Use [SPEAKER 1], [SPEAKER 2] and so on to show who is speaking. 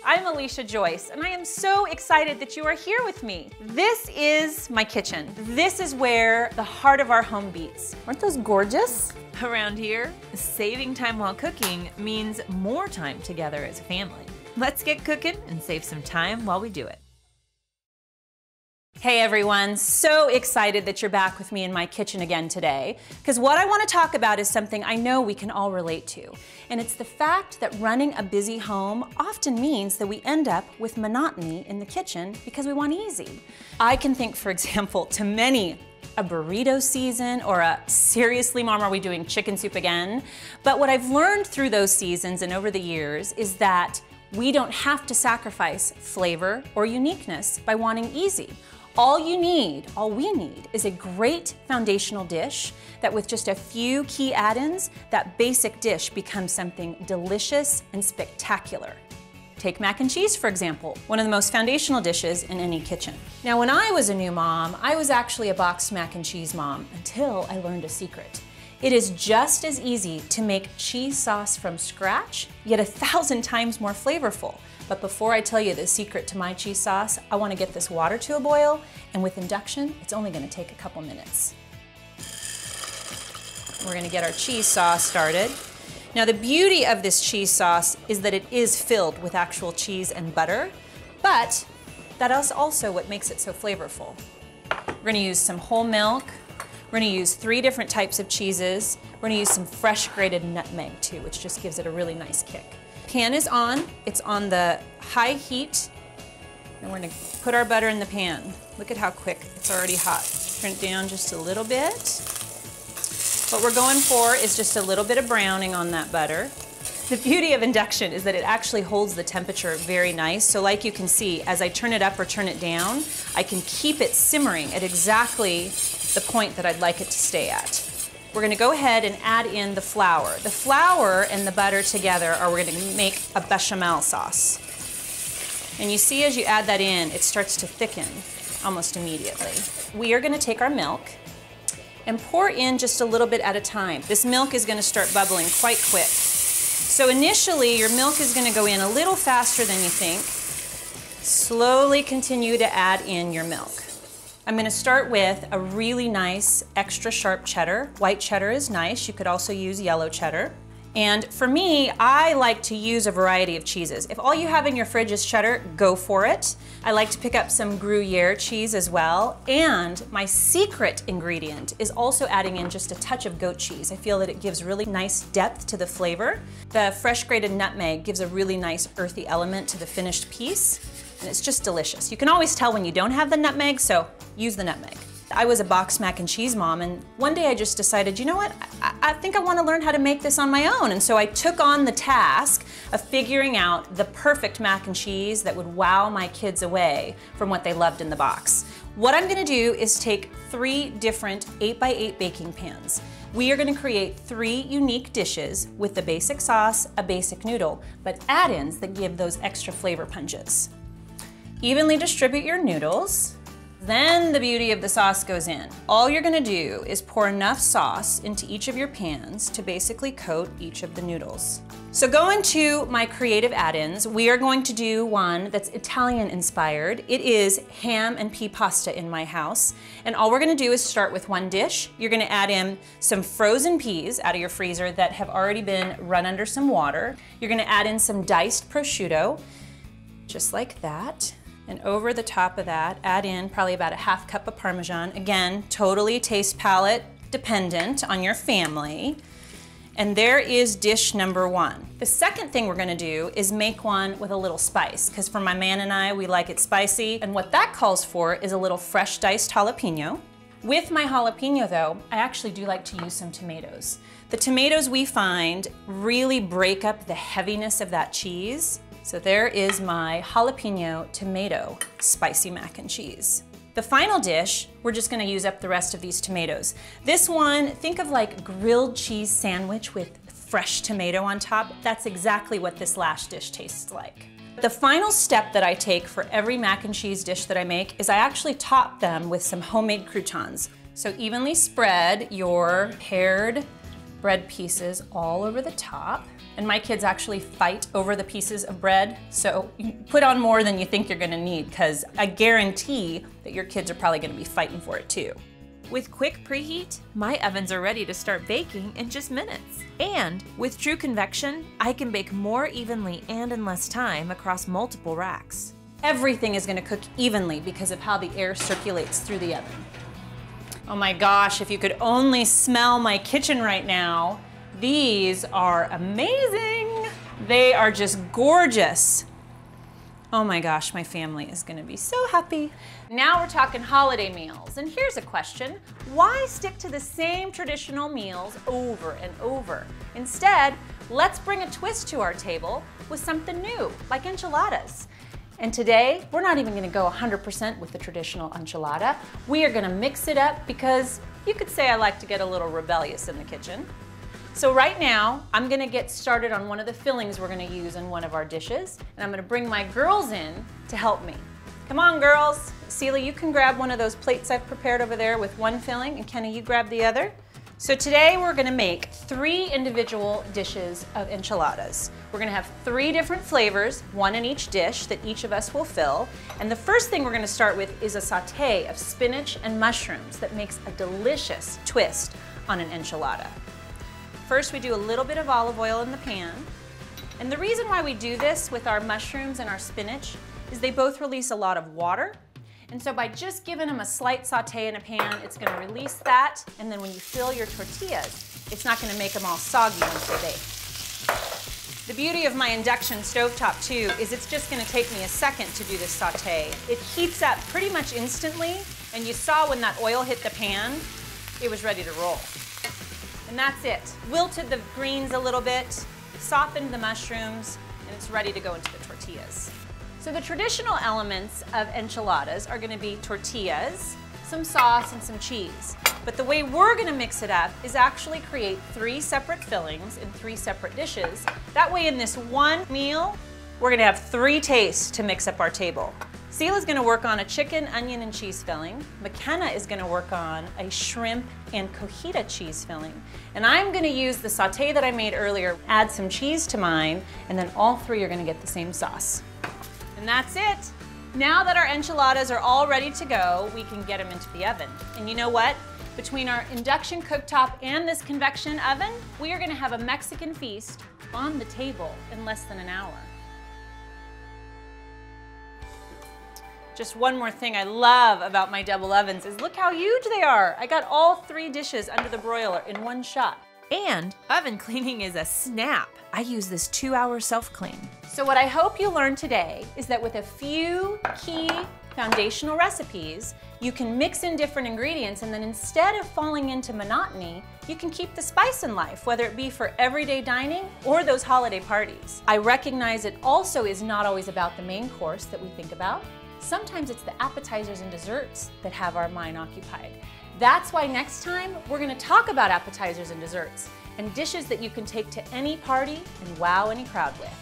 [SPEAKER 1] I'm Alicia Joyce, and I am so excited that you are here with me. This is my kitchen. This is where the heart of our home beats. Aren't those gorgeous?
[SPEAKER 2] Around here, saving time while cooking means more time together as a family. Let's get cooking and save some time while we do it.
[SPEAKER 1] Hey everyone, so excited that you're back with me in my kitchen again today, because what I want to talk about is something I know we can all relate to, and it's the fact that running a busy home often means that we end up with monotony in the kitchen because we want easy. I can think, for example, to many a burrito season or a seriously mom, are we doing chicken soup again? But what I've learned through those seasons and over the years is that we don't have to sacrifice flavor or uniqueness by wanting easy. All we need is a great foundational dish that with just a few key add-ins, that basic dish becomes something delicious and spectacular. Take mac and cheese, for example, one of the most foundational dishes in any kitchen. Now, when I was a new mom, I was actually a boxed mac and cheese mom until I learned a secret. It is just as easy to make cheese sauce from scratch, yet 1,000 times more flavorful. But before I tell you the secret to my cheese sauce, I want to get this water to a boil, and with induction, it's only going to take a couple minutes. We're going to get our cheese sauce started. Now, the beauty of this cheese sauce is that it is filled with actual cheese and butter, but that is also what makes it so flavorful. We're going to use some whole milk. We're going to use 3 different types of cheeses. We're going to use some fresh grated nutmeg too, which just gives it a really nice kick. Pan is on. It's on the high heat. And we're going to put our butter in the pan. Look at how quick it's already hot. Turn it down just a little bit. What we're going for is just a little bit of browning on that butter. The beauty of induction is that it actually holds the temperature very nice. So like you can see, as I turn it up or turn it down, I can keep it simmering at exactly the point that I'd like it to stay at. We're going to go ahead and add in the flour. The flour and the butter together are we're going to make a bechamel sauce. And you see as you add that in, it starts to thicken almost immediately. We are going to take our milk and pour in just a little bit at a time. This milk is going to start bubbling quite quick. So initially, your milk is going to go in a little faster than you think. Slowly continue to add in your milk. I'm going to start with a really nice extra sharp cheddar. White cheddar is nice. You could also use yellow cheddar. And for me, I like to use a variety of cheeses. If all you have in your fridge is cheddar, go for it. I like to pick up some Gruyere cheese as well. And my secret ingredient is also adding in just a touch of goat cheese. I feel that it gives really nice depth to the flavor. The fresh grated nutmeg gives a really nice earthy element to the finished piece. And it's just delicious. You can always tell when you don't have the nutmeg, so use the nutmeg. I was a boxed mac and cheese mom, and one day I just decided, you know what, I think I want to learn how to make this on my own. And so I took on the task of figuring out the perfect mac and cheese that would wow my kids away from what they loved in the box. What I'm going to do is take 3 different 8x8 baking pans. We are going to create 3 unique dishes with the basic sauce, a basic noodle, but add-ins that give those extra flavor punches. Evenly distribute your noodles. Then the beauty of the sauce goes in. All you're gonna do is pour enough sauce into each of your pans to basically coat each of the noodles. So going to my creative add-ins, we are going to do one that's Italian inspired. It is ham and pea pasta in my house. And all we're gonna do is start with one dish. You're gonna add in some frozen peas out of your freezer that have already been run under some water. You're gonna add in some diced prosciutto, just like that. And over the top of that, add in probably about a ½ cup of Parmesan. Again, totally taste palette dependent on your family. And there is dish number 1. The second thing we're gonna do is make one with a little spice, because for my man and I, we like it spicy. And what that calls for is a little fresh diced jalapeno. With my jalapeno though, I actually do like to use some tomatoes. The tomatoes we find really break up the heaviness of that cheese. So there is my jalapeno tomato spicy mac and cheese. The final dish, we're just gonna use up the rest of these tomatoes. This one, think of like grilled cheese sandwich with fresh tomato on top. That's exactly what this last dish tastes like. The final step that I take for every mac and cheese dish that I make is I actually top them with some homemade croutons. So evenly spread your pared bread pieces all over the top. And my kids actually fight over the pieces of bread, so you put on more than you think you're gonna need, because I guarantee that your kids are probably gonna be fighting for it too.
[SPEAKER 2] With quick preheat, my ovens are ready to start baking in just minutes. And with True Convection, I can bake more evenly and in less time across multiple racks.
[SPEAKER 1] Everything is gonna cook evenly because of how the air circulates through the oven. Oh my gosh, if you could only smell my kitchen right now. These are amazing. They are just gorgeous. Oh my gosh, my family is gonna be so happy. Now we're talking holiday meals, and here's a question. Why stick to the same traditional meals over and over? Instead, let's bring a twist to our table with something new, like enchiladas. And today, we're not even gonna go 100% with the traditional enchilada. We are gonna mix it up because you could say I like to get a little rebellious in the kitchen. So right now, I'm gonna get started on one of the fillings we're gonna use in one of our dishes, and I'm gonna bring my girls in to help me. Come on, girls. Celia, you can grab one of those plates I've prepared over there with one filling, and Kenny, you grab the other. So today we're gonna make 3 individual dishes of enchiladas. We're gonna have 3 different flavors, one in each dish that each of us will fill. And the first thing we're gonna start with is a sauté of spinach and mushrooms that makes a delicious twist on an enchilada. First, we do a little bit of olive oil in the pan. And the reason why we do this with our mushrooms and our spinach is they both release a lot of water. And so by just giving them a slight saute in a pan, it's gonna release that. And then when you fill your tortillas, it's not gonna make them all soggy once they bake. The beauty of my induction stovetop too is it's just gonna take me a second to do this saute. It heats up pretty much instantly. And you saw when that oil hit the pan, it was ready to roll. And that's it. Wilted the greens a little bit, softened the mushrooms, and it's ready to go into the tortillas. So the traditional elements of enchiladas are gonna be tortillas, some sauce, and some cheese. But the way we're gonna mix it up is actually create 3 separate fillings in 3 separate dishes. That way in this one meal, we're gonna have 3 tastes to mix up our table. Celia's gonna work on a chicken, onion, and cheese filling. McKenna is gonna work on a shrimp and cojita cheese filling. And I'm gonna use the sauté that I made earlier, add some cheese to mine, and then all 3 are gonna get the same sauce. And that's it. Now that our enchiladas are all ready to go, we can get them into the oven. And you know what? Between our induction cooktop and this convection oven, we are gonna have a Mexican feast on the table in less than an hour. Just one more thing I love about my double ovens is look how huge they are. I got all 3 dishes under the broiler in one shot.
[SPEAKER 2] And oven cleaning is a snap. I use this 2-hour self-clean.
[SPEAKER 1] So what I hope you learned today is that with a few key foundational recipes, you can mix in different ingredients, and then instead of falling into monotony, you can keep the spice in life, whether it be for everyday dining or those holiday parties. I recognize it also is not always about the main course that we think about. Sometimes it's the appetizers and desserts that have our mind occupied. That's why next time we're gonna talk about appetizers and desserts and dishes that you can take to any party and wow any crowd with.